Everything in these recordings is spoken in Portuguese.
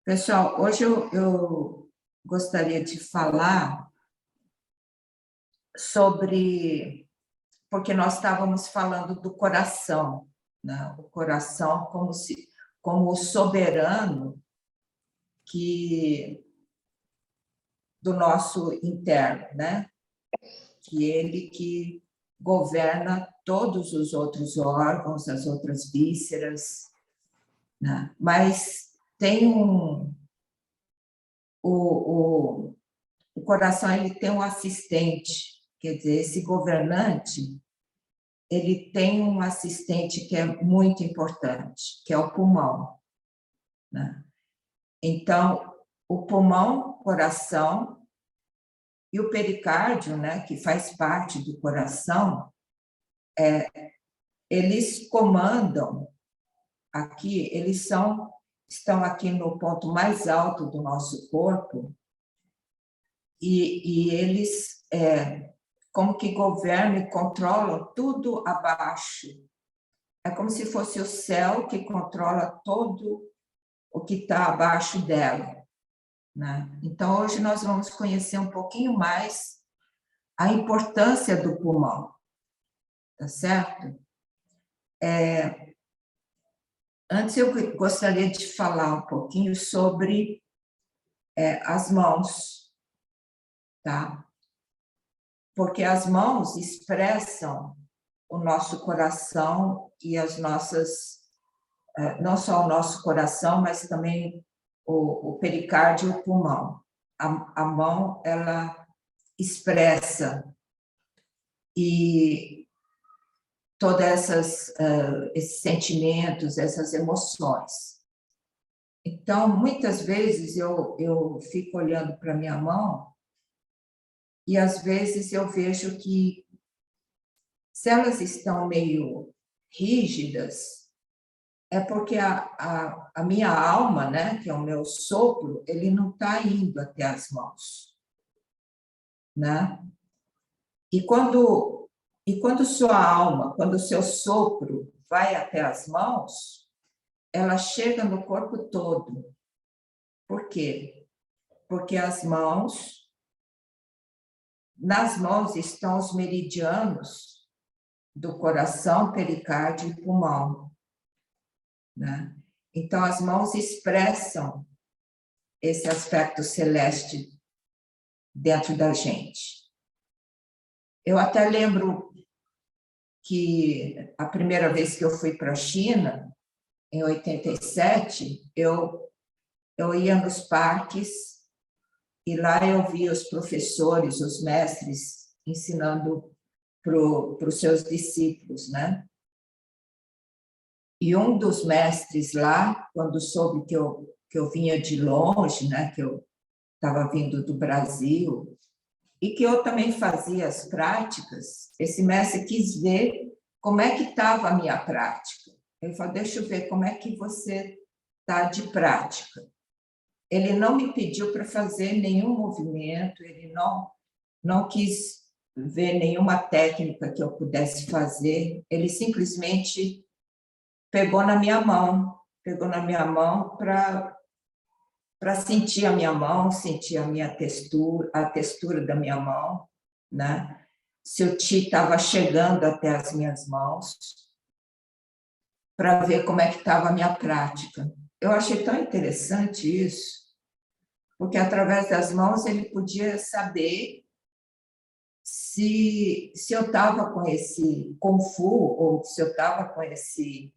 Pessoal, hoje eu gostaria de falar sobre, porque nós estávamos falando do coração, né? O coração como o soberano que do nosso interno, né? Que ele que governa todos os outros órgãos, as outras vísceras, né? Mas tem o, o coração ele tem um assistente, quer dizer, esse governante, ele tem um assistente que é muito importante, que é o pulmão, né? Então, o pulmão, coração e o pericárdio, né, que faz parte do coração, eles comandam aqui, estão aqui no ponto mais alto do nosso corpo e eles como que governam e controlam tudo abaixo. É como se fosse o céu que controla todo o que está abaixo dela, né? Então, hoje nós vamos conhecer um pouquinho mais a importância do pulmão, tá certo? Antes, eu gostaria de falar um pouquinho sobre as mãos, tá? Porque as mãos expressam o nosso coração e as nossas, não só o nosso coração, mas também o pericárdio e o pulmão. A mão, ela expressa e todos esses sentimentos, essas emoções. Então, muitas vezes eu fico olhando para a minha mão e às vezes eu vejo que se elas estão meio rígidas, é porque a minha alma, né, que é o meu sopro, ele não está indo até as mãos, né? E quando sua alma, quando o seu sopro vai até as mãos, ela chega no corpo todo. Por quê? Porque nas mãos estão os meridianos do coração, pericárdio e pulmão, né? Então, as mãos expressam esse aspecto celeste dentro da gente. Eu até lembro que a primeira vez que eu fui para a China, em 87, eu ia nos parques e lá eu via os professores, os mestres, ensinando para os seus discípulos, né? E um dos mestres lá, quando soube que eu vinha de longe, né, que eu estava vindo do Brasil, e que eu também fazia as práticas, esse mestre quis ver como é que estava a minha prática. Ele falou, deixa eu ver como é que você está de prática. Ele não me pediu para fazer nenhum movimento, ele não quis ver nenhuma técnica que eu pudesse fazer, ele simplesmente pegou na minha mão para sentir a minha mão, sentir a textura da minha mão, né? Se o Qi estava chegando até as minhas mãos, para ver como é que estava a minha prática. Eu achei tão interessante isso, porque através das mãos ele podia saber se eu estava com esse Kung Fu, ou se eu estava com esse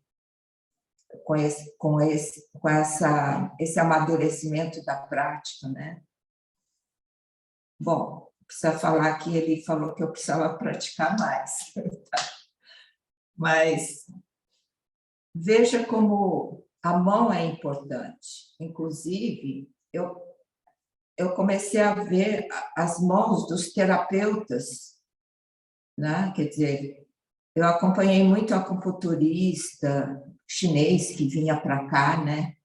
amadurecimento da prática, né? Bom, precisa falar que ele falou que eu precisava praticar mais. Mas veja como a mão é importante. Inclusive, eu comecei a ver as mãos dos terapeutas, né? Quer dizer, eu acompanhei muito acupunturista chinês que vinha para cá, né?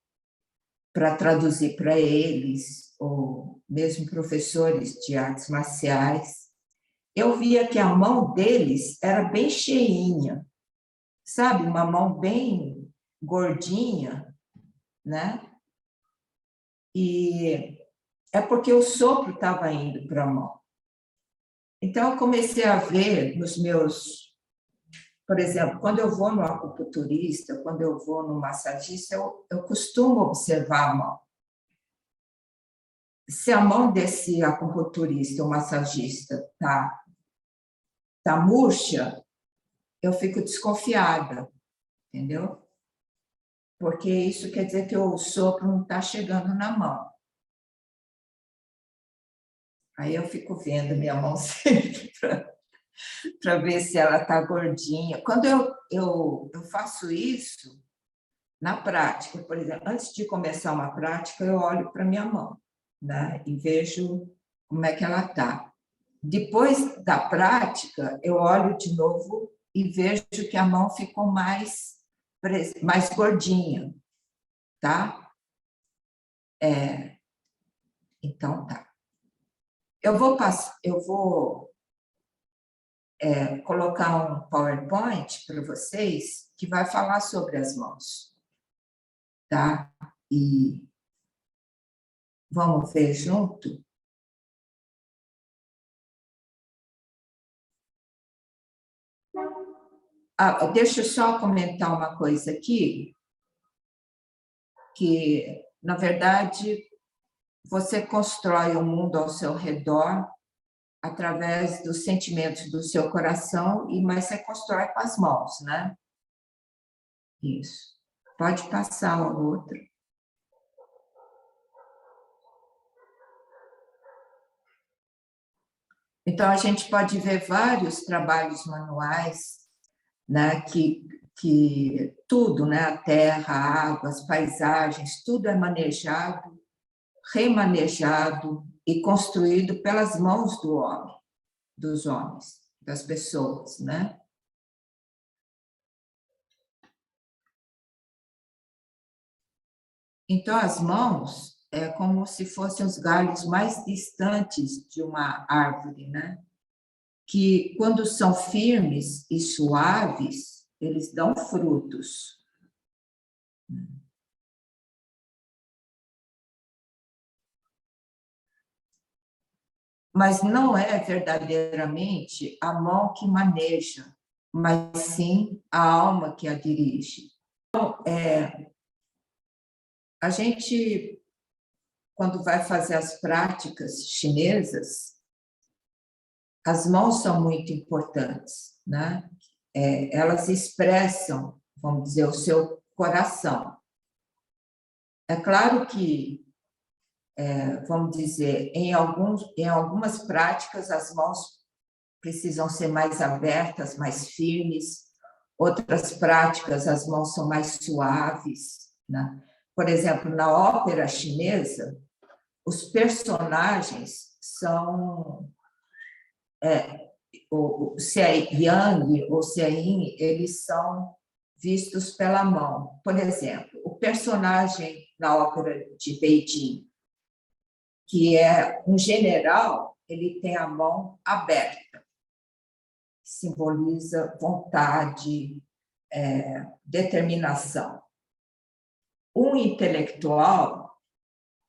Para traduzir para eles, ou mesmo professores de artes marciais. Eu via que a mão deles era bem cheinha, sabe? Uma mão bem gordinha, né? E é porque o sopro estava indo para a mão. Então, eu comecei a ver nos meus... Por exemplo, quando eu vou no acupunturista, quando eu vou no massagista, eu costumo observar a mão. Se a mão desse acupunturista ou massagista tá murcha, eu fico desconfiada, entendeu? Porque isso quer dizer que o sopro não está chegando na mão. Aí eu fico vendo minha mão sempre para ver se ela está gordinha. Quando eu faço isso, na prática, por exemplo, antes de começar uma prática, eu olho para minha mão, né? E vejo como é que ela está. Depois da prática, eu olho de novo e vejo que a mão ficou mais gordinha, tá? Então, tá. Eu vou colocar um PowerPoint para vocês que vai falar sobre as mãos, tá? E vamos ver junto? Deixa eu só comentar uma coisa aqui, que, na verdade, você constrói o mundo ao seu redor através dos sentimentos do seu coração, mas você constrói com as mãos, né? Isso. Pode passar a outra. Então, a gente pode ver vários trabalhos manuais, né, que tudo, né, a terra, a água, as paisagens, tudo é manejado, remanejado e construído pelas mãos do homem, dos homens, das pessoas, né? Então, as mãos é como se fossem os galhos mais distantes de uma árvore, né? Que, quando são firmes e suaves, eles dão frutos. Mas não é verdadeiramente a mão que maneja, mas sim a alma que a dirige. Então, a gente, quando vai fazer as práticas chinesas, as mãos são muito importantes, né? Elas expressam, vamos dizer, o seu coração. É claro que, vamos dizer, em algumas práticas, as mãos precisam ser mais abertas, mais firmes. Outras práticas, as mãos são mais suaves, né? Por exemplo, na ópera chinesa, os personagens são... se é Yang ou se é Yin, eles são vistos pela mão. Por exemplo, o personagem na ópera de Beijing, que é um general, ele tem a mão aberta, simboliza vontade, determinação. Um intelectual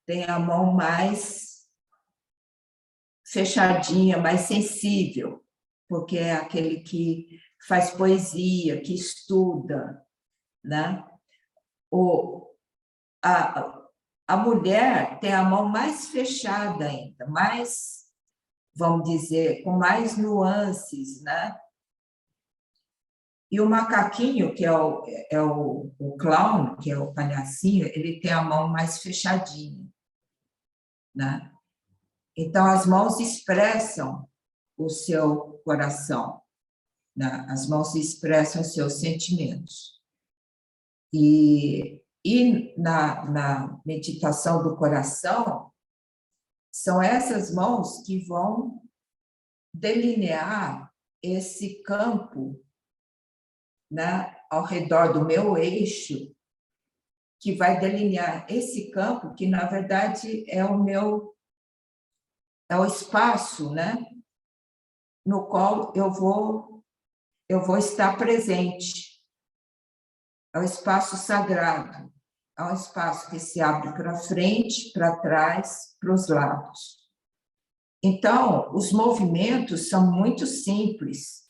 tem a mão mais fechadinha, mais sensível, porque é aquele que faz poesia, que estuda, né? A mulher tem a mão mais fechada ainda, mais, vamos dizer, com mais nuances, né? E o macaquinho, que é o clown, que é o palhacinho, ele tem a mão mais fechadinha, né? Então, as mãos expressam o seu coração, né? As mãos expressam os seus sentimentos. E na meditação do coração, são essas mãos que vão delinear esse campo, né, ao redor do meu eixo, que vai delinear esse campo, que, na verdade, é o espaço, né, no qual eu vou estar presente. É o espaço sagrado. há um espaço que se abre para frente, para trás, para os lados. Então, os movimentos são muito simples,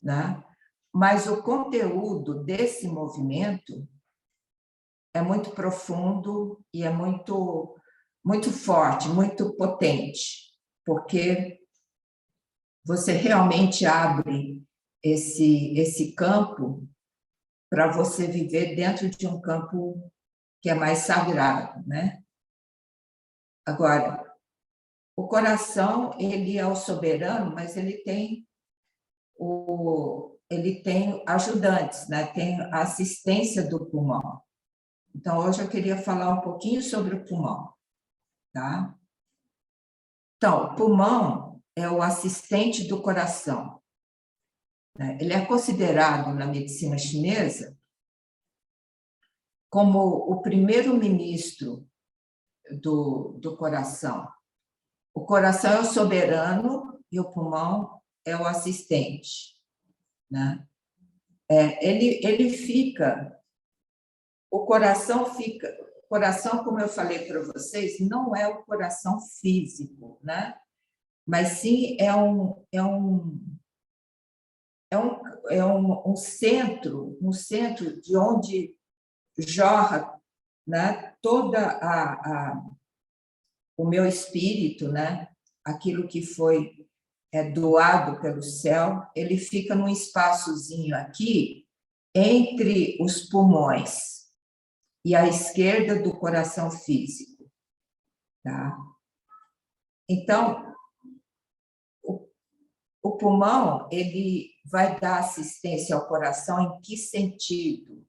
né? Mas o conteúdo desse movimento é muito profundo e é muito, muito forte, muito potente, porque você realmente abre esse campo para você viver dentro de um campo que é mais sagrado, né? Agora, o coração, ele é o soberano, mas ele tem ajudantes, né? Tem a assistência do pulmão. Então, hoje eu queria falar um pouquinho sobre o pulmão, tá? Então, o pulmão é o assistente do coração, né? Ele é considerado na medicina chinesa como o primeiro-ministro do coração. O coração é o soberano e o pulmão é o assistente, né? Ele fica, o coração, como eu falei para vocês, não é o coração físico, né? Mas sim um centro, de onde jorra, né, o meu espírito, né, aquilo que foi doado pelo céu, ele fica num espaçozinho aqui entre os pulmões e à esquerda do coração físico, tá? Então, o pulmão, ele vai dar assistência ao coração em que sentido?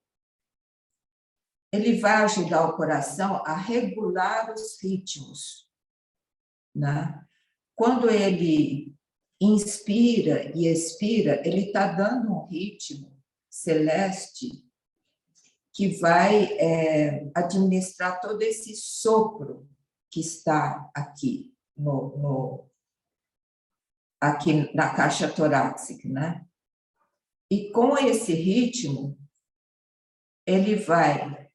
Ele vai ajudar o coração a regular os ritmos, né? Quando ele inspira e expira, ele está dando um ritmo celeste que vai administrar todo esse sopro que está aqui aqui na caixa torácica, né? E com esse ritmo, ele vai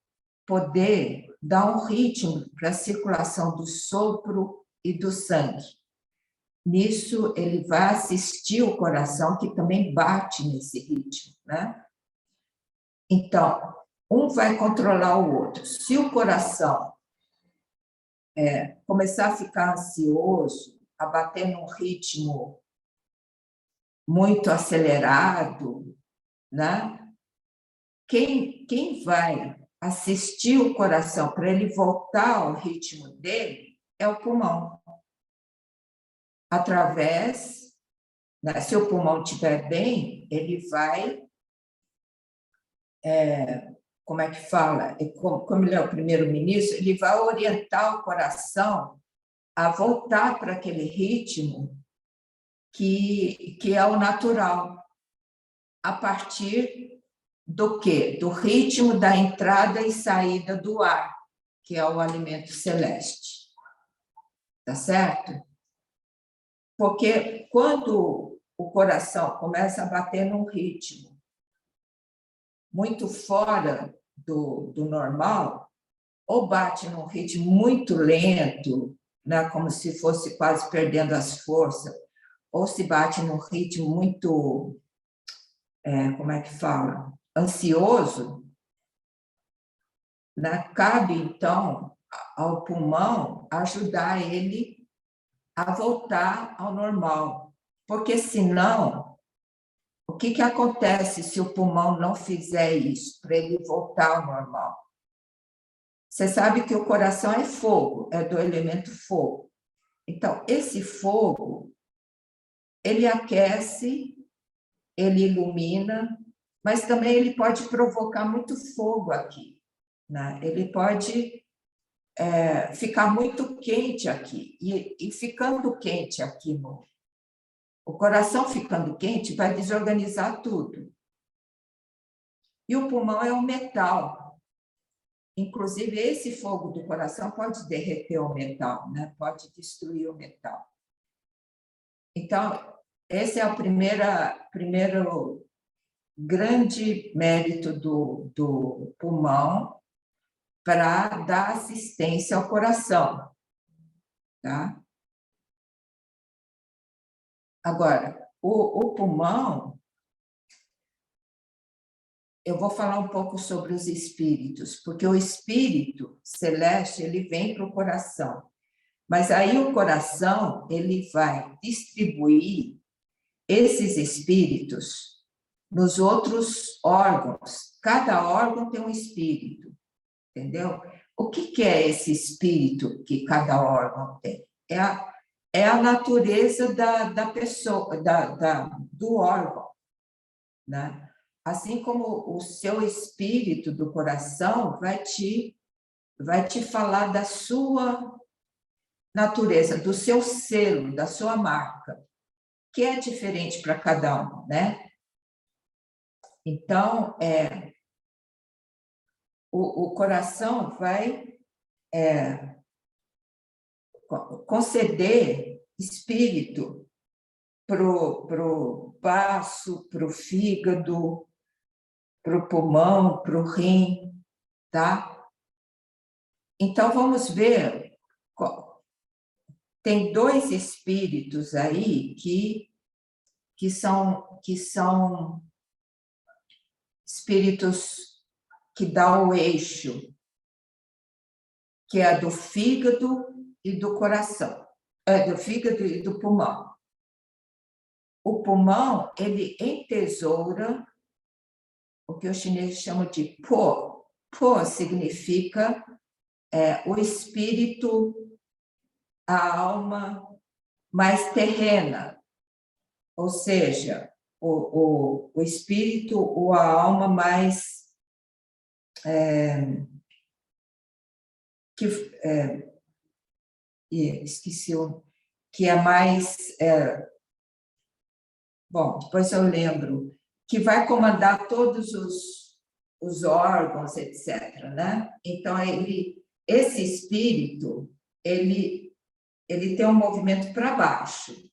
poder dar um ritmo para a circulação do sopro e do sangue. Nisso, ele vai assistir o coração, que também bate nesse ritmo, né? Então, um vai controlar o outro. Se o coração começar a ficar ansioso, a bater num ritmo muito acelerado, né? Quem vai assistir o coração para ele voltar ao ritmo dele é o pulmão. Através, né, se o pulmão estiver bem, ele vai, como é que fala? Como ele é o primeiro-ministro, ele vai orientar o coração a voltar para aquele ritmo que é o natural, a partir do quê? Do ritmo da entrada e saída do ar, que é o alimento celeste. Tá certo? Porque quando o coração começa a bater num ritmo muito fora do normal, ou bate num ritmo muito lento, né, como se fosse quase perdendo as forças, ou se bate num ritmo muito, como é que fala? Ansioso, né? Cabe, então, ao pulmão ajudar ele a voltar ao normal. Porque, senão, o que acontece se o pulmão não fizer isso, para ele voltar ao normal? Você sabe que o coração é fogo, é do elemento fogo. Então, esse fogo, ele aquece, ele ilumina, mas também ele pode provocar muito fogo aqui, né? Ele pode ficar muito quente aqui, e ficando quente aqui, o coração ficando quente vai desorganizar tudo. E o pulmão é um metal. Inclusive, esse fogo do coração pode derreter o metal, né? Pode destruir o metal. Então, esse é o primeiro grande mérito do pulmão para dar assistência ao coração, tá? Agora, o pulmão, eu vou falar um pouco sobre os espíritos, porque o espírito celeste, ele vem para o coração, mas aí o coração, ele vai distribuir esses espíritos nos outros órgãos. Cada órgão tem um espírito, entendeu? O que é esse espírito que cada órgão tem? É a natureza da pessoa, do órgão, né? Assim como o seu espírito do coração vai te falar da sua natureza, do seu selo, da sua marca, que é diferente para cada um, né? Então, o coração vai conceder espírito para o baço, para o fígado, para o pulmão, para o rim, tá? Então, vamos ver. Tem dois espíritos aí que são espíritos que dão o eixo, que é a do fígado e do coração, do fígado e do pulmão. O pulmão, ele entesoura o que os chineses chamam de po. Po significa o espírito, a alma mais terrena, ou seja, o espírito ou a alma mais esqueci que é mais bom, depois eu lembro, que vai comandar todos os órgãos, etc., né? Então, esse espírito, ele tem um movimento para baixo.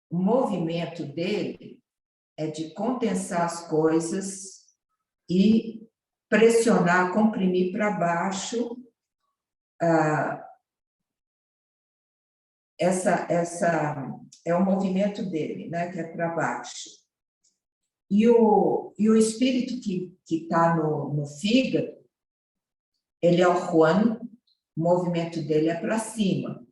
O movimento dele é de condensar as coisas e pressionar, comprimir para baixo essa é o movimento dele, né, que é para baixo. E o espírito que está no fígado, ele é o Huan, o movimento dele é para cima.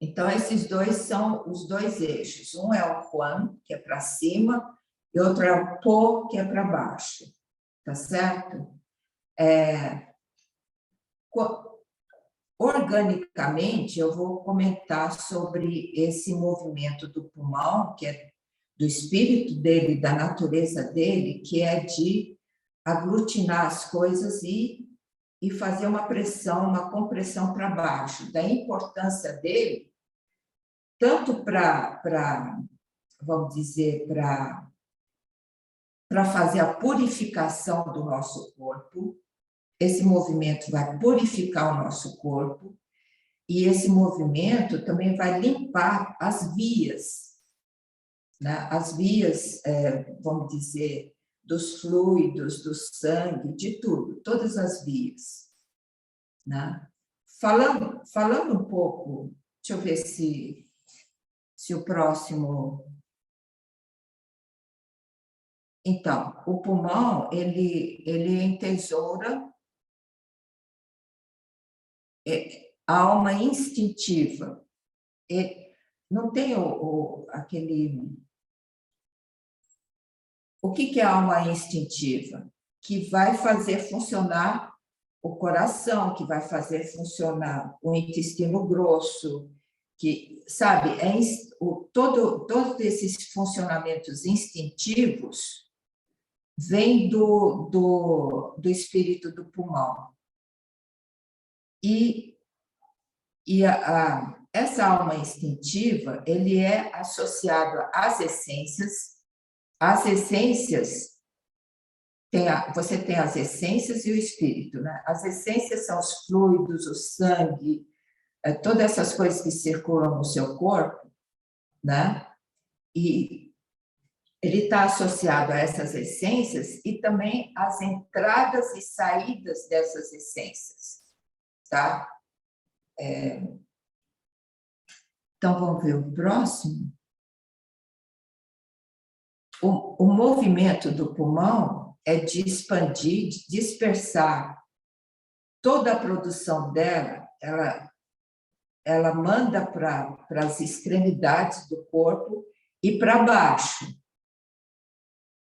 Então, esses dois são os dois eixos. Um é o Huan, que é para cima, e outro é o Po, que é para baixo. Tá certo? Organicamente, eu vou comentar sobre esse movimento do pulmão, que é do espírito dele, da natureza dele, que é de aglutinar as coisas e fazer uma pressão, uma compressão para baixo, da importância dele, tanto para vamos dizer, para fazer a purificação do nosso corpo. Esse movimento vai purificar o nosso corpo, e esse movimento também vai limpar as vias, né? As vias, vamos dizer, dos fluidos, do sangue, de tudo, todas as vias, né? Falando um pouco, deixa eu ver se o próximo... Então, o pulmão, ele entesoura a alma instintiva. Não tem aquele... O que é a alma instintiva? Que vai fazer funcionar o coração, que vai fazer funcionar o intestino grosso, que, sabe, todos esses funcionamentos instintivos vêm do espírito do pulmão. E essa alma instintiva, ele é associado às essências. As essências, você tem as essências e o espírito, né? As essências são os fluidos, o sangue, todas essas coisas que circulam no seu corpo, né? E ele está associado a essas essências e também às entradas e saídas dessas essências, tá? Então, vamos ver o próximo. O movimento do pulmão é de expandir, de dispersar toda a produção dela, ela manda para as extremidades do corpo e para baixo,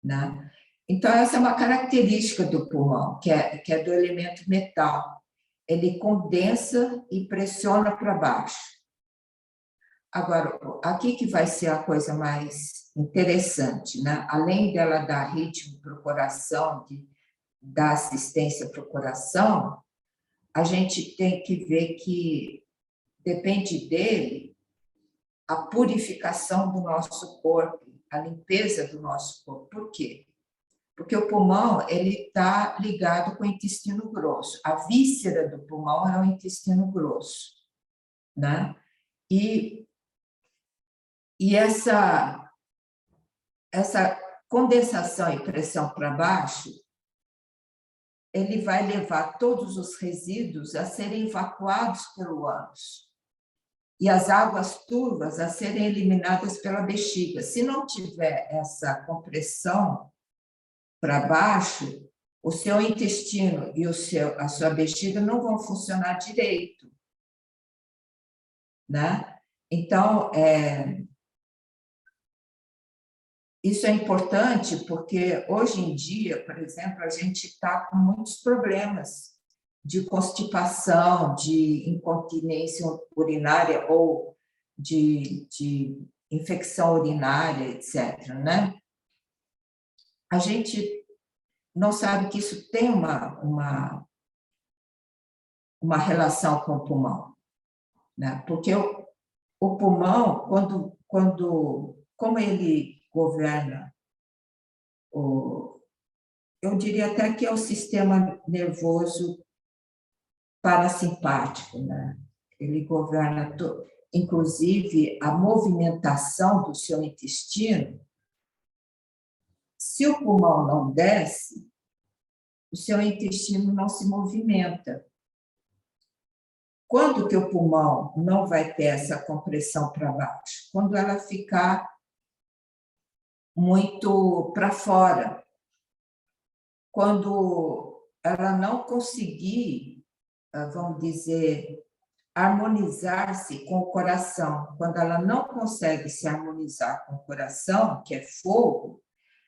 né? Então, essa é uma característica do pulmão, que é do elemento metal. Ele condensa e pressiona para baixo. Agora, aqui que vai ser a coisa mais interessante, né? Além dela dar ritmo para o coração, dar assistência para o coração, a gente tem que ver que depende dele a purificação do nosso corpo, a limpeza do nosso corpo. Por quê? Porque o pulmão ele está ligado com o intestino grosso. A víscera do pulmão é o intestino grosso, né? E essa condensação e pressão para baixo, ele vai levar todos os resíduos a serem evacuados pelo ânus e as águas turvas a serem eliminadas pela bexiga. Se não tiver essa compressão para baixo, o seu intestino e a sua bexiga não vão funcionar direito, né? Então, isso é importante porque hoje em dia, por exemplo, a gente está com muitos problemas de constipação, de incontinência urinária ou de infecção urinária, etc., né? A gente não sabe que isso tem uma relação com o pulmão, né? Porque o pulmão, como ele governa eu diria até que é o sistema nervoso parasimpático, né? Ele governa, inclusive, a movimentação do seu intestino. Se o pulmão não desce, o seu intestino não se movimenta. Quando que o pulmão não vai ter essa compressão para baixo? Quando ela ficar muito para fora. Quando ela não conseguir, vamos dizer, harmonizar-se com o coração. Quando ela não consegue se harmonizar com o coração, que é fogo,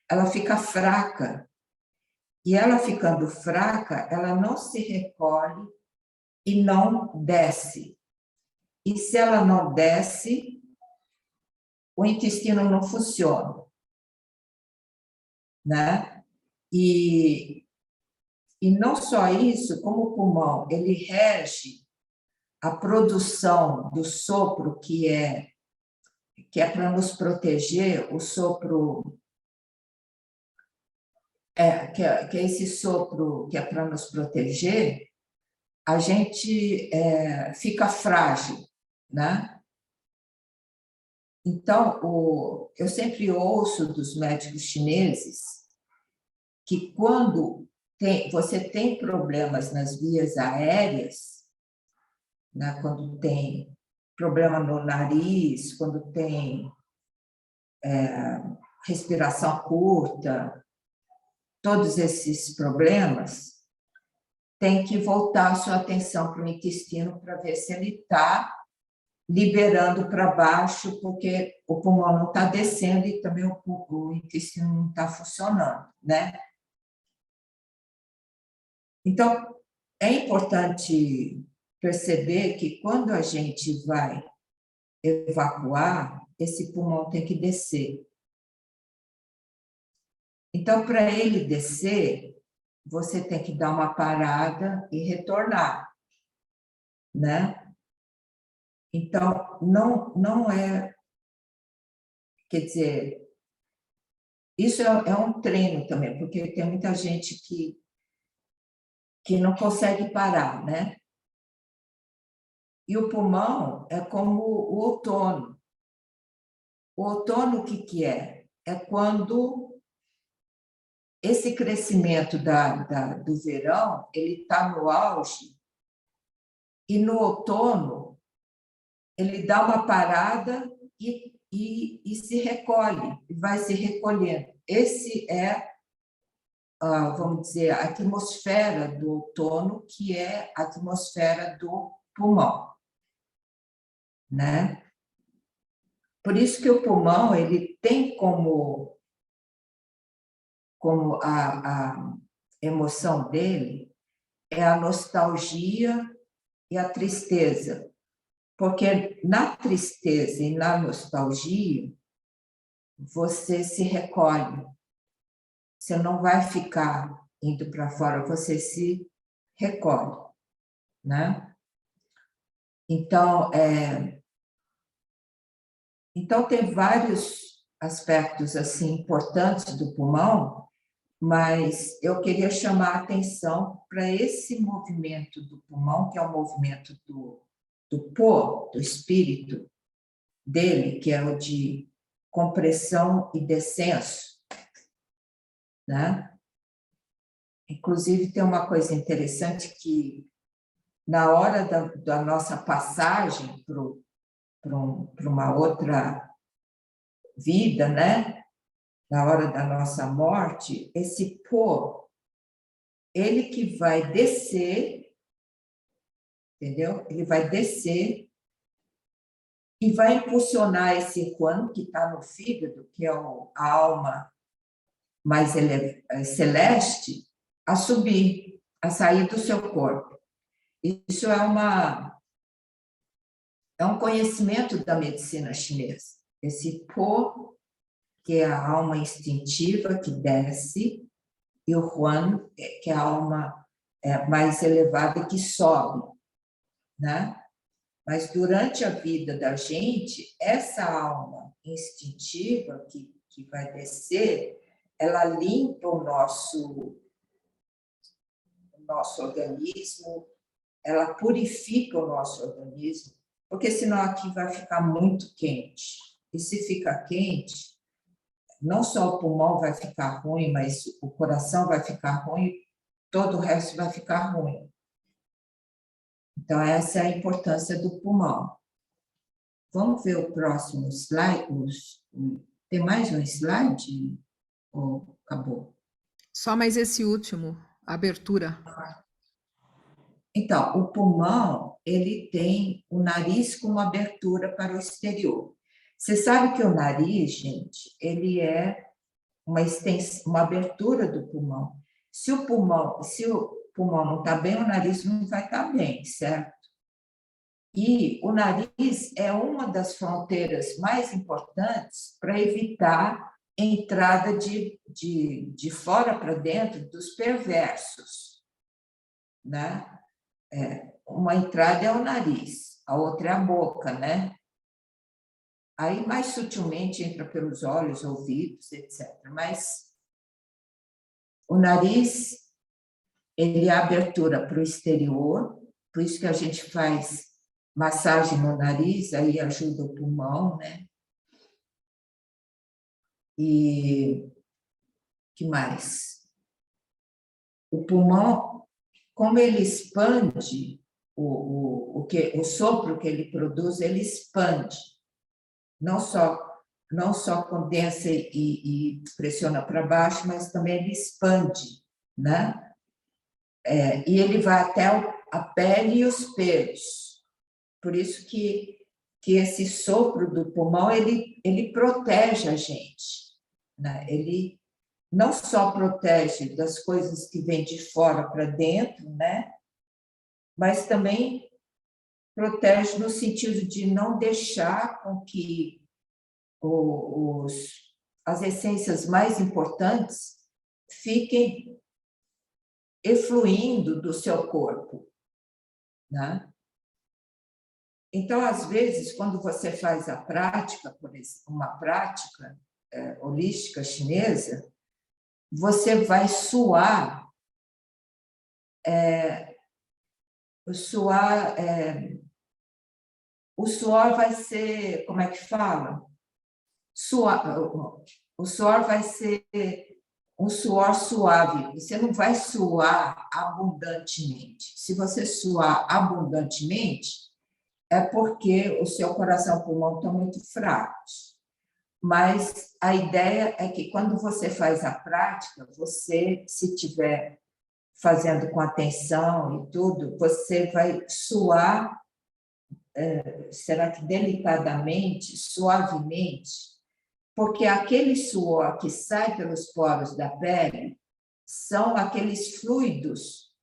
ela fica fraca. E ela ficando fraca, ela não se recolhe e não desce. E se ela não desce, o intestino não funciona, né? E não só isso, como o pulmão, ele rege a produção do sopro que é para nos proteger, o sopro que é esse sopro que é para nos proteger, a gente fica frágil, né? Então, eu sempre ouço dos médicos chineses que quando você tem problemas nas vias aéreas, né, quando tem problema no nariz, quando tem respiração curta, todos esses problemas, tem que voltar a sua atenção para o intestino para ver se ele está liberando para baixo, porque o pulmão não está descendo e também o intestino não está funcionando, né? Então, é importante perceber que quando a gente vai evacuar, esse pulmão tem que descer. Então, para ele descer, você tem que dar uma parada e retornar, né? Então, não é, quer dizer, isso é um treino também, porque tem muita gente que não consegue parar, né? E o pulmão é como o outono. O outono, o que é? é quando esse crescimento do verão ele está no auge, e no outono ele dá uma parada e se recolhe, e vai se recolhendo. Esse é, vamos dizer, a atmosfera do outono, que é a atmosfera do pulmão, né? Por isso que o pulmão ele tem como a emoção dele é a nostalgia e a tristeza, porque na tristeza e na nostalgia você se recolhe, você não vai ficar indo para fora, você se recolhe, né? Então, então tem vários aspectos assim importantes do pulmão, mas eu queria chamar a atenção para esse movimento do pulmão, que é o movimento do pô, do espírito dele, que é o de compressão e descenso, né? Inclusive, tem uma coisa interessante que, na hora da nossa passagem para uma outra vida, né? Na hora da nossa morte, esse pô, ele que vai descer, entendeu? Ele vai descer e vai impulsionar esse Quan, que está no fígado, que é a alma mais celeste, a subir, a sair do seu corpo. Isso é um conhecimento da medicina chinesa. Esse Po, que é a alma instintiva que desce, e o Huan, que é a alma mais elevada que sobe, né? Mas durante a vida da gente, essa alma instintiva que vai descer, ela limpa o nosso organismo, ela purifica o nosso organismo, porque senão aqui vai ficar muito quente. E se fica quente, não só o pulmão vai ficar ruim, mas o coração vai ficar ruim, todo o resto vai ficar ruim. Então, essa é a importância do pulmão. Vamos ver o próximo slide? Tem mais um slide? Ou acabou? Só mais esse último, a abertura. Então, o pulmão, ele tem o nariz com uma abertura para o exterior. Você sabe que o nariz, gente, ele é uma abertura do pulmão. Se o pulmão não está bem, o nariz não vai estar bem, certo? E o nariz é uma das fronteiras mais importantes para evitar entrada de fora para dentro dos perversos, né? Uma entrada é o nariz, a outra é a boca, né? Aí, mais sutilmente, entra pelos olhos, ouvidos, etc. Mas o nariz, ele é a abertura para o exterior, por isso que a gente faz massagem no nariz, aí ajuda o pulmão, né? E que mais? O pulmão, como ele expande, o sopro que ele produz, ele expande. Não só condensa e pressiona para baixo, mas também ele expande, né? E ele vai até a pele e os pelos. Por isso que esse sopro do pulmão, ele protege a gente, né? Ele não só protege das coisas que vêm de fora para dentro, né? Mas também protege no sentido de não deixar com que as essências mais importantes fiquem efluindo do seu corpo, né? Então, às vezes, quando você faz a prática, por exemplo, uma prática holística chinesa, você vai suar, o suor vai ser, como é que fala? o suor vai ser um suor suave. Você não vai suar abundantemente. Se você suar abundantemente, é porque o seu coração e pulmão estão muito fracos. Mas a ideia é que quando você faz a prática, você, se tiver fazendo com atenção e tudo, você vai suar, será que delicadamente, suavemente, porque aquele suor que sai pelos poros da pele são aqueles fluidos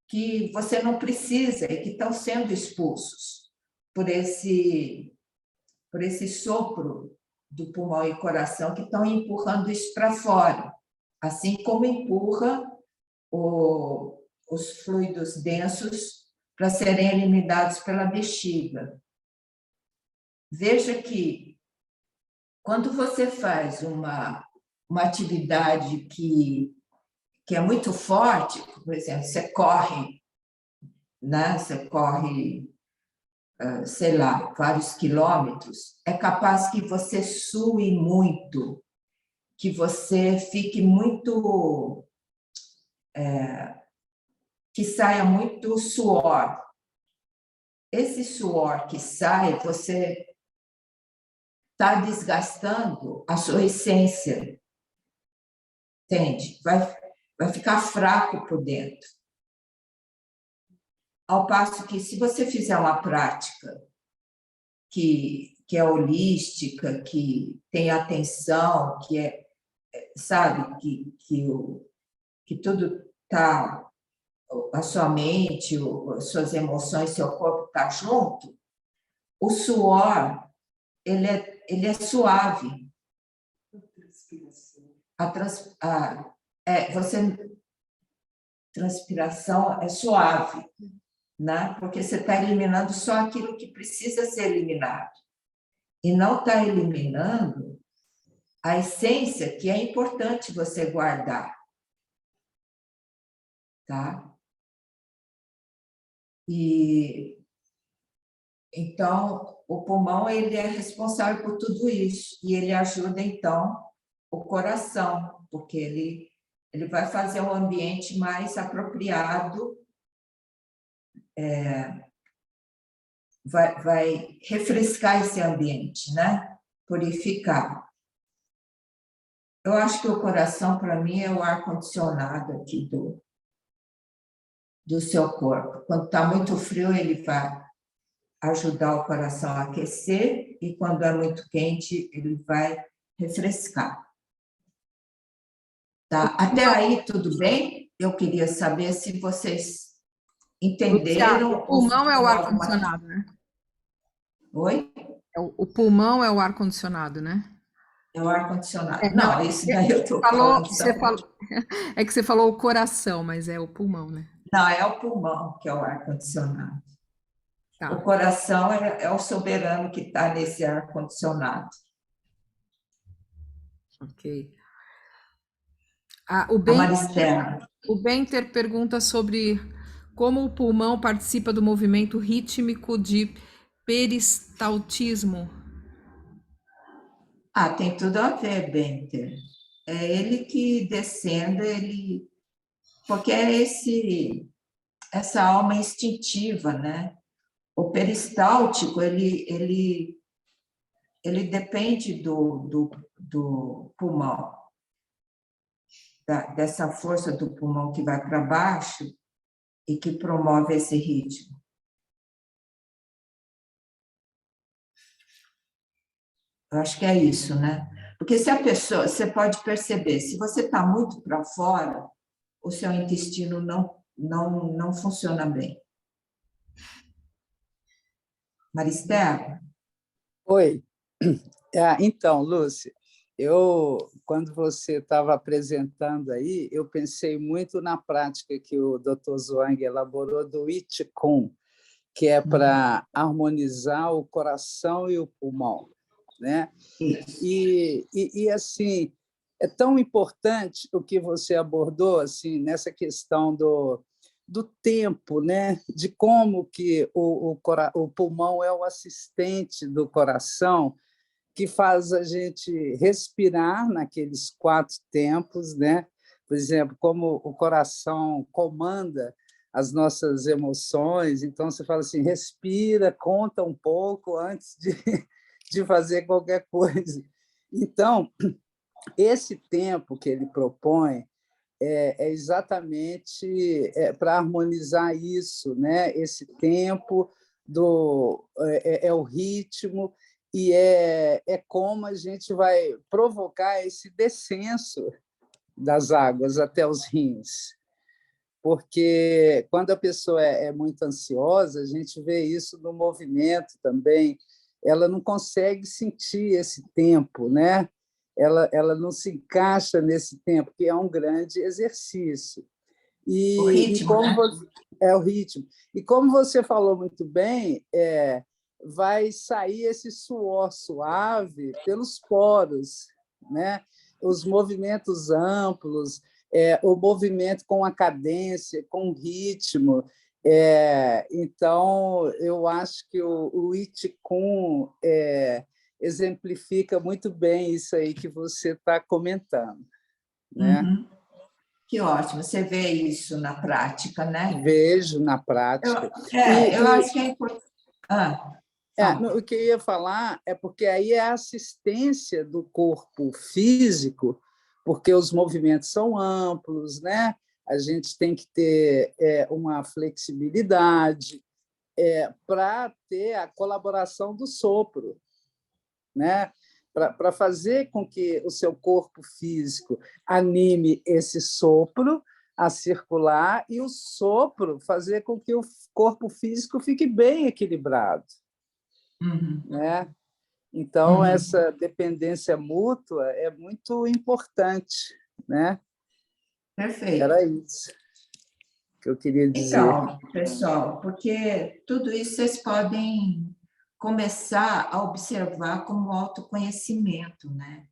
que você não precisa e que estão sendo expulsos por esse sopro do pulmão e coração que estão empurrando isso para fora, assim como empurra os fluidos densos para serem eliminados pela bexiga. Veja que, quando você faz uma atividade que é muito forte, por exemplo, você corre, né? Você corre, sei lá, vários quilômetros, é capaz que você sue muito, que você fique muito, que saia muito suor. Esse suor que sai, você está desgastando a sua essência, entende? Vai ficar fraco por dentro. Ao passo que, se você fizer uma prática que é holística, que tem atenção, que sabe, que tudo está, a sua mente, as suas emoções, seu corpo está junto, o suor, ele é suave. Transpiração é suave, né? Porque você está eliminando só aquilo que precisa ser eliminado. E não está eliminando a essência que é importante você guardar. Tá? E então, o pulmão, ele é responsável por tudo isso, e ele ajuda, então, o coração, porque ele vai fazer um ambiente mais apropriado, vai refrescar esse ambiente, né? Purificar. Eu acho que o coração, para mim, é o ar-condicionado aqui do seu corpo. Quando está muito frio, ele vai ajudar o coração a aquecer, e quando é muito quente, ele vai refrescar. Tá? Até aí, tudo bem? Eu queria saber se vocês Lúcia, entenderam o ou se pulmão é o tem alguma... ar-condicionado, né? Oi? O pulmão é o ar-condicionado, né? É o ar-condicionado. Não, Não, isso daí eu estou falou, falando você só... falou, é que você falou o coração, mas é o pulmão, né? Não, é o pulmão que é o ar-condicionado. O Tá, coração é o soberano que está nesse ar-condicionado. ok. A Maristela. O Benter pergunta sobre como o pulmão participa do movimento rítmico de peristaltismo. Ah, tem tudo a ver, Benter. É ele que descendo, porque é essa alma instintiva, né? O peristáltico, ele depende do pulmão, dessa força do pulmão que vai para baixo e que promove esse ritmo. Eu acho que é isso, né? Porque se a pessoa, você pode perceber, se você está muito para fora, o seu intestino não funciona bem. Maristela? Oi. Então, Lúcia, quando você estava apresentando aí, eu pensei muito na prática que o Dr. Zhuang elaborou do I Ching, que é para harmonizar o coração e o pulmão, né? E assim, é tão importante o que você abordou assim nessa questão do tempo, né? De como que o pulmão é o assistente do coração que faz a gente respirar naqueles 4 tempos, né? Por exemplo, como o coração comanda as nossas emoções, então você fala assim, respira, conta um pouco antes de fazer qualquer coisa. Então, esse tempo que ele propõe é exatamente para harmonizar isso, né? Esse tempo é o ritmo e é como a gente vai provocar esse descenso das águas até os rins. Porque quando a pessoa é muito ansiosa, a gente vê isso no movimento também, ela não consegue sentir esse tempo, né? Ela não se encaixa nesse tempo, que é um grande exercício. O E ritmo, como né? é o ritmo. E como você falou muito bem, vai sair esse suor suave pelos poros, né? Os movimentos amplos, o movimento com a cadência, com o ritmo. Então, eu acho que o I Ching Kung exemplifica muito bem isso aí que você está comentando, né? Uhum. Que ótimo, você vê isso na prática, né? Vejo na prática. Eu acho que é importante. Fala. O que eu ia falar é porque aí é a assistência do corpo físico, porque os movimentos são amplos, né? A gente tem que ter uma flexibilidade para ter a colaboração do sopro, né? Para fazer com que o seu corpo físico anime esse sopro a circular e o sopro fazer com que o corpo físico fique bem equilibrado, Uhum. né? Então, essa dependência mútua é muito importante, né? Perfeito. Era isso que eu queria dizer. Então, pessoal, porque tudo isso vocês podem começar a observar como autoconhecimento, né?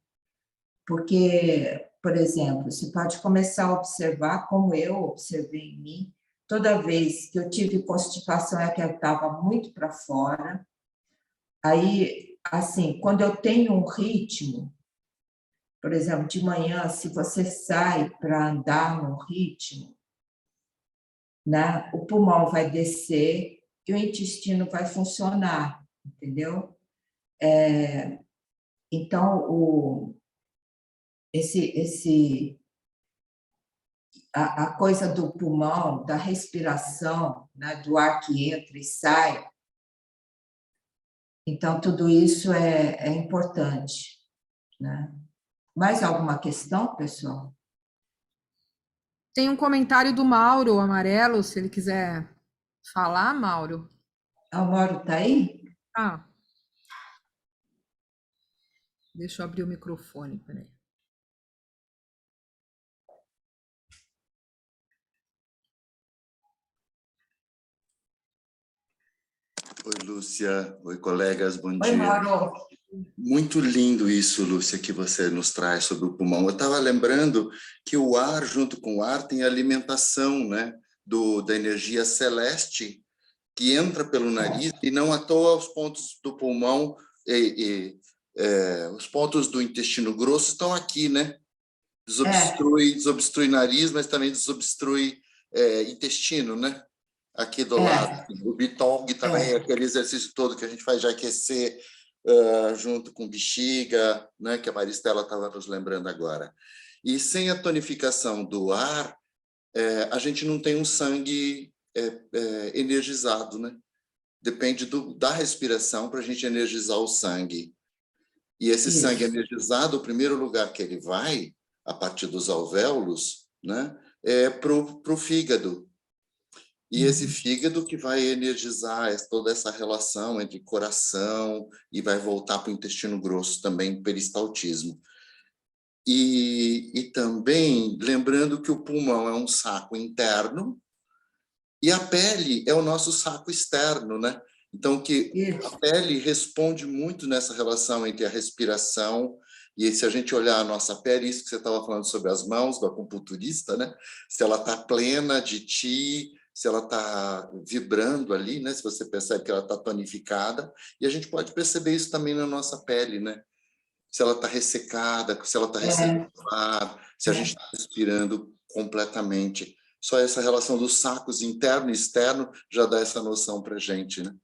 Porque, por exemplo, você pode começar a observar como eu observei em mim. Toda vez que eu tive constipação é que eu estava muito para fora. Aí, assim, quando eu tenho um ritmo, por exemplo, de manhã, se você sai para andar num ritmo, né, o pulmão vai descer e o intestino vai funcionar, entendeu? Então, a coisa do pulmão, da respiração, né, do ar que entra e sai, então, tudo isso é importante, né? Mais alguma questão, pessoal? Tem um comentário do Mauro Amarelo, se ele quiser falar, Mauro. O Mauro está aí? Ah, deixa eu abrir o microfone, peraí. Oi, Lúcia. Oi, colegas. Bom Oi, dia. Mauro. Muito lindo isso, Lúcia, que você nos traz sobre o pulmão. Eu estava lembrando que o ar, junto com o ar, tem alimentação, né, da energia celeste que entra pelo nariz e não à toa os pontos do pulmão os pontos do intestino grosso estão aqui, né? Desobstrui nariz, mas também desobstrui intestino, né? Aqui do lado. O Bitong também, aquele exercício todo que a gente faz de aquecer junto com bexiga, né? Que a Maristela estava nos lembrando agora. E sem a tonificação do ar, a gente não tem um sangue energizado, né? Depende da respiração para a gente energizar o sangue. E esse sangue energizado, o primeiro lugar que ele vai, a partir dos alvéolos, né, é para o fígado. E esse fígado que vai energizar toda essa relação entre coração e vai voltar para o intestino grosso também, peristaltismo. E também lembrando que o pulmão é um saco interno e a pele é o nosso saco externo, né? Então, que a pele responde muito nessa relação entre a respiração e se a gente olhar a nossa pele, isso que você estava falando sobre as mãos do acupunturista, né? Se ela está plena de ti, se ela está vibrando ali, né? Se você percebe que ela está tonificada, e a gente pode perceber isso também na nossa pele, né? se ela está ressecada, se ela está recebendo ar, se a gente está respirando completamente. Só essa relação dos sacos interno e externo já dá essa noção para a gente, né?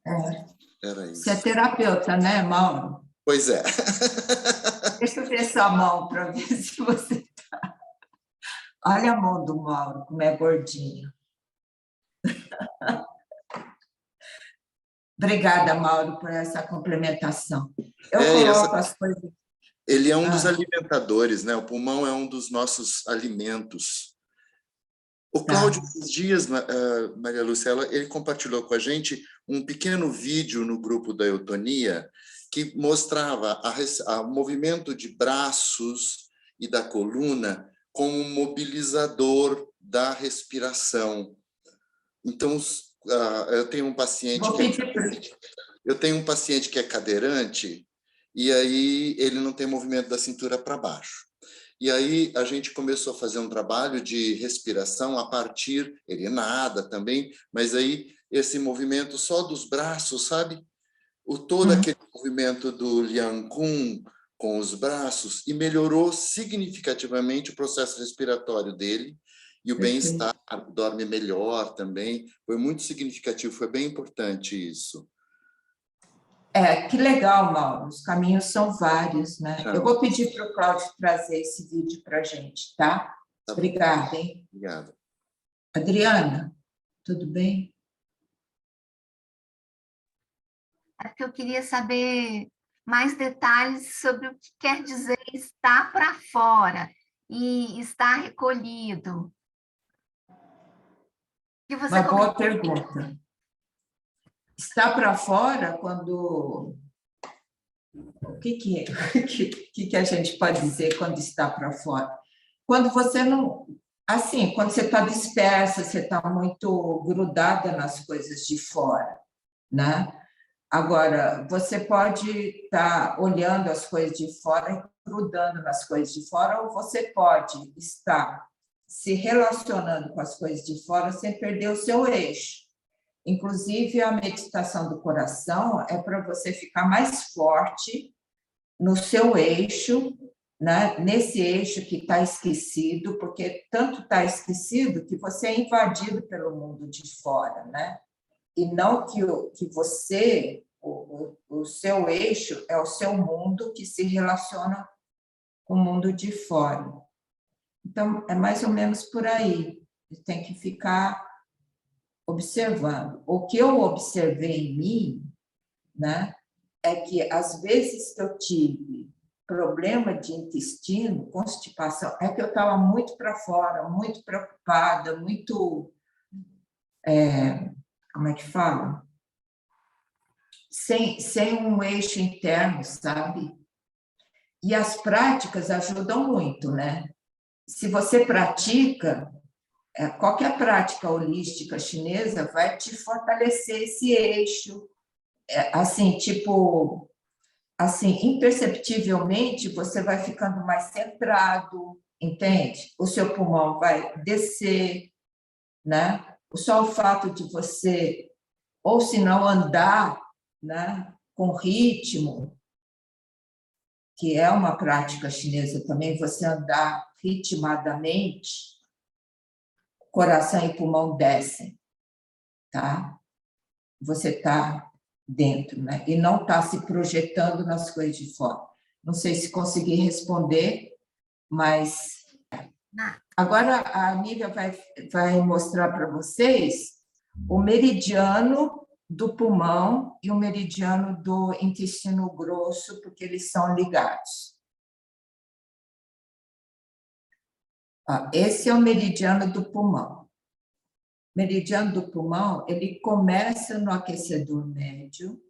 Era isso. Você é terapeuta, né, Mauro? Pois é. Deixa eu ver sua mão para ver se você está. Olha a mão do Mauro, como é gordinho. Obrigada, Mauro, por essa complementação. Eu coloco as coisas... Ele é um dos alimentadores, né? O pulmão é um dos nossos alimentos. O Cláudio, esses dias, Maria Lúcia, ele compartilhou com a gente um pequeno vídeo no grupo da Eutonia que mostrava o movimento de braços e da coluna como um mobilizador da respiração. Então, eu tenho um paciente que é cadeirante e aí ele não tem movimento da cintura para baixo. E aí a gente começou a fazer um trabalho de respiração a partir, ele nada também, mas aí esse movimento só dos braços, sabe? Todo aquele movimento do Liang Kun com os braços e melhorou significativamente o processo respiratório dele e o bem-estar, dorme melhor também. Foi muito significativo, foi bem importante isso. Que legal, Mauro. Os caminhos são vários, né? Eu vou pedir para o Cláudio trazer esse vídeo para a gente, tá? Obrigada, hein? Obrigado. Adriana, tudo bem? É que eu queria saber mais detalhes sobre o que quer dizer estar para fora e estar recolhido. Uma boa pergunta. Está para fora quando... O que é? A gente pode dizer quando está para fora? Quando você não... Assim, quando você está dispersa, você está muito grudada nas coisas de fora, né? Agora, você pode estar olhando as coisas de fora e grudando nas coisas de fora, ou você pode estar se relacionando com as coisas de fora sem perder o seu eixo. Inclusive, a meditação do coração é para você ficar mais forte no seu eixo, né? Nesse eixo que está esquecido, porque tanto está esquecido que você é invadido pelo mundo de fora, né? E não que você, o seu eixo é o seu mundo que se relaciona com o mundo de fora. Então, é mais ou menos por aí. Você tem que ficar observando. O que eu observei em mim, né, é que às vezes que eu tive problema de intestino, constipação, é que eu estava muito para fora, muito preocupada, muito... como é que fala? Sem um eixo interno, sabe? E as práticas ajudam muito, né? Se você pratica... Qualquer prática holística chinesa vai te fortalecer esse eixo, assim, tipo, assim, imperceptivelmente você vai ficando mais centrado, entende? O seu pulmão vai descer, né? Só o fato de você, ou se não andar, né, com ritmo, que é uma prática chinesa também, você andar ritmadamente, coração e pulmão descem, tá? Você está dentro, né? E não está se projetando nas coisas de fora. Não sei se consegui responder, mas... Agora a Nívia vai mostrar para vocês o meridiano do pulmão e o meridiano do intestino grosso, porque eles são ligados. Esse é o meridiano do pulmão. O meridiano do pulmão, ele começa no aquecedor médio,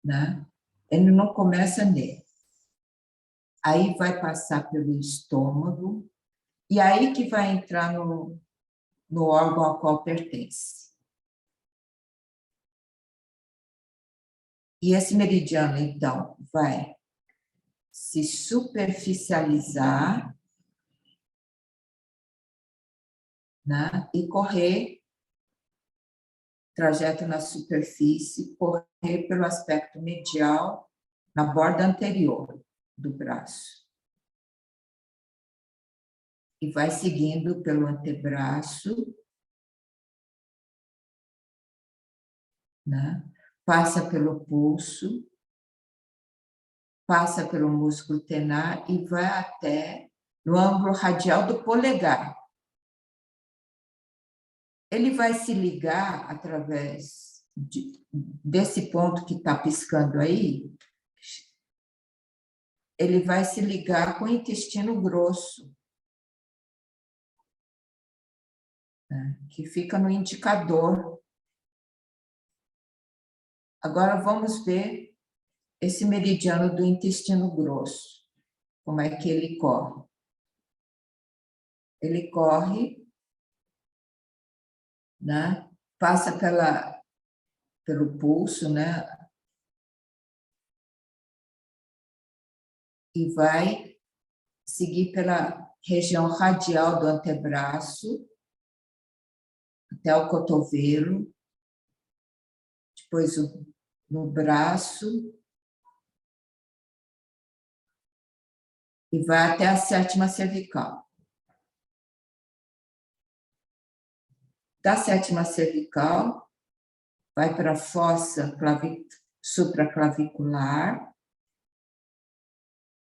né? Ele não começa nele. Aí vai passar pelo estômago, e aí que vai entrar no órgão ao qual pertence. E esse meridiano, então, vai se superficializar, né? E correr, trajeto na superfície, correr pelo aspecto medial na borda anterior do braço. E vai seguindo pelo antebraço, né? Passa pelo pulso, passa pelo músculo tenar e vai até no ângulo radial do polegar. Ele vai se ligar através desse ponto que está piscando aí, ele vai se ligar com o intestino grosso, né, que fica no indicador. Agora vamos ver esse meridiano do intestino grosso, como é que ele corre. Ele corre, né, passa pelo pulso, né, e vai seguir pela região radial do antebraço, até o cotovelo, depois no braço, e vai até a sétima cervical. Da sétima cervical, vai para a fossa supraclavicular,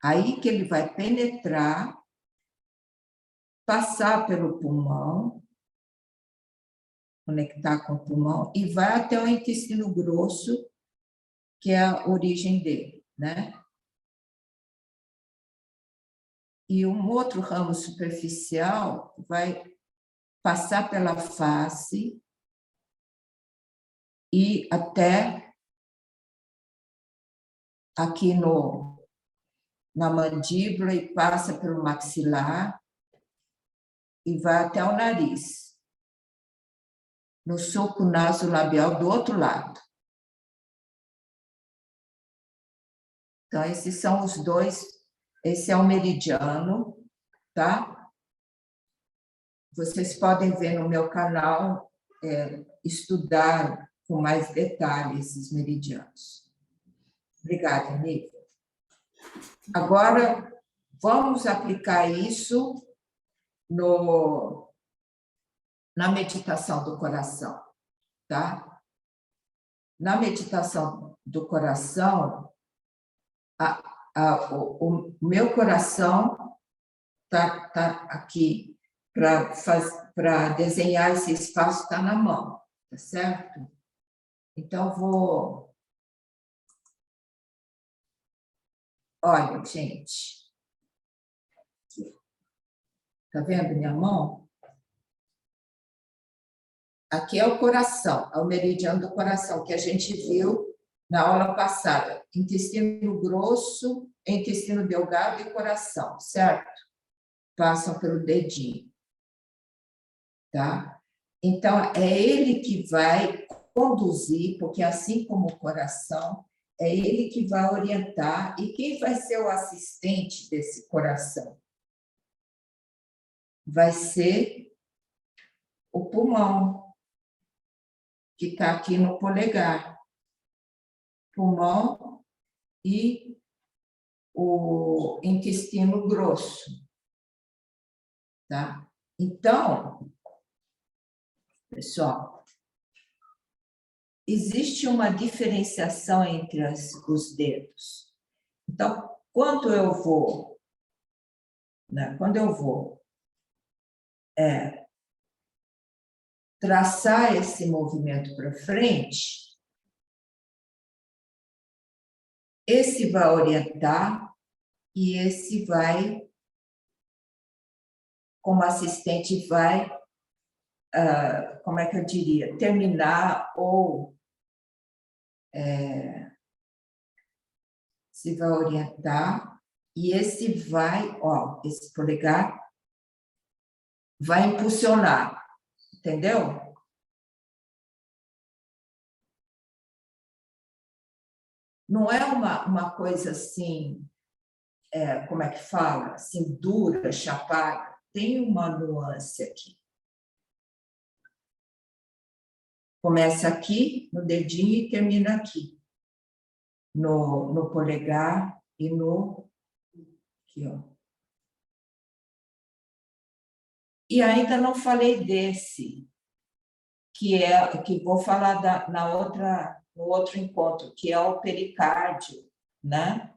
aí que ele vai penetrar, passar pelo pulmão, conectar com o pulmão, e vai até o intestino grosso, que é a origem dele, né? E um outro ramo superficial vai passar pela face e até aqui na mandíbula e passa pelo maxilar e vai até o nariz, no sulco nasolabial do outro lado. Então, esses são os dois, esse é o meridiano, tá? Vocês podem ver no meu canal, estudar com mais detalhe esses meridianos. Obrigada, Nívia. Agora, vamos aplicar isso na meditação do coração, tá? Na meditação do coração, o meu coração tá aqui para desenhar esse espaço, está na mão, tá certo? Então, olha, gente, tá vendo minha mão? Aqui é o coração, é o meridiano do coração, que a gente viu na aula passada. Intestino grosso, intestino delgado e coração, certo? Passam pelo dedinho, tá? Então, é ele que vai conduzir, porque assim como o coração, é ele que vai orientar. E quem vai ser o assistente desse coração? Vai ser o pulmão, que está aqui no polegar. Pulmão e o intestino grosso, tá? Então, pessoal, existe uma diferenciação entre os dedos. Então, quando eu vou traçar esse movimento para frente, esse vai orientar e esse vai, como assistente, vai, como é que eu diria, terminar ou se vai orientar, e esse vai, esse polegar vai impulsionar, entendeu? Não é uma coisa assim, como é que fala? Assim, dura, chapada. Tem uma nuance aqui. Começa aqui, no dedinho, e termina aqui. no polegar e no... Aqui, ó. E ainda não falei desse, que vou falar no outro encontro, que é o pericárdio, né?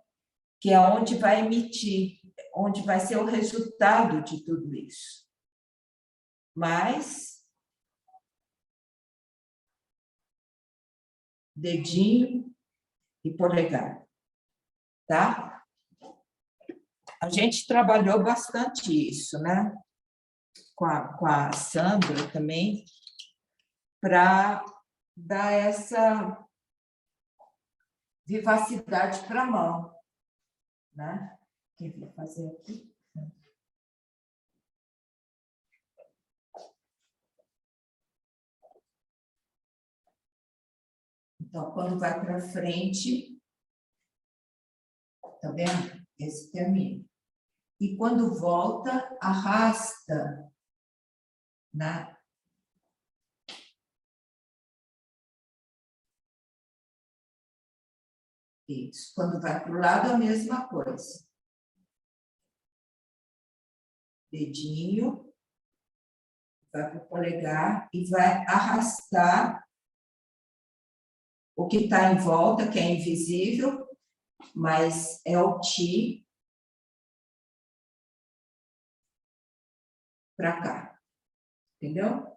Que é onde vai emitir, onde vai ser o resultado de tudo isso. Mas, dedinho e polegar, tá? A gente trabalhou bastante isso, né? Com a Sandra também, para dar essa vivacidade para a mão, né? Quem vai fazer aqui? Então, quando vai para frente, tá vendo? Esse termina. E quando volta, arrasta, né? Isso. Quando vai para o lado, a mesma coisa. Dedinho, vai para o polegar e vai arrastar o que está em volta, que é invisível, mas é o ti para cá. Entendeu?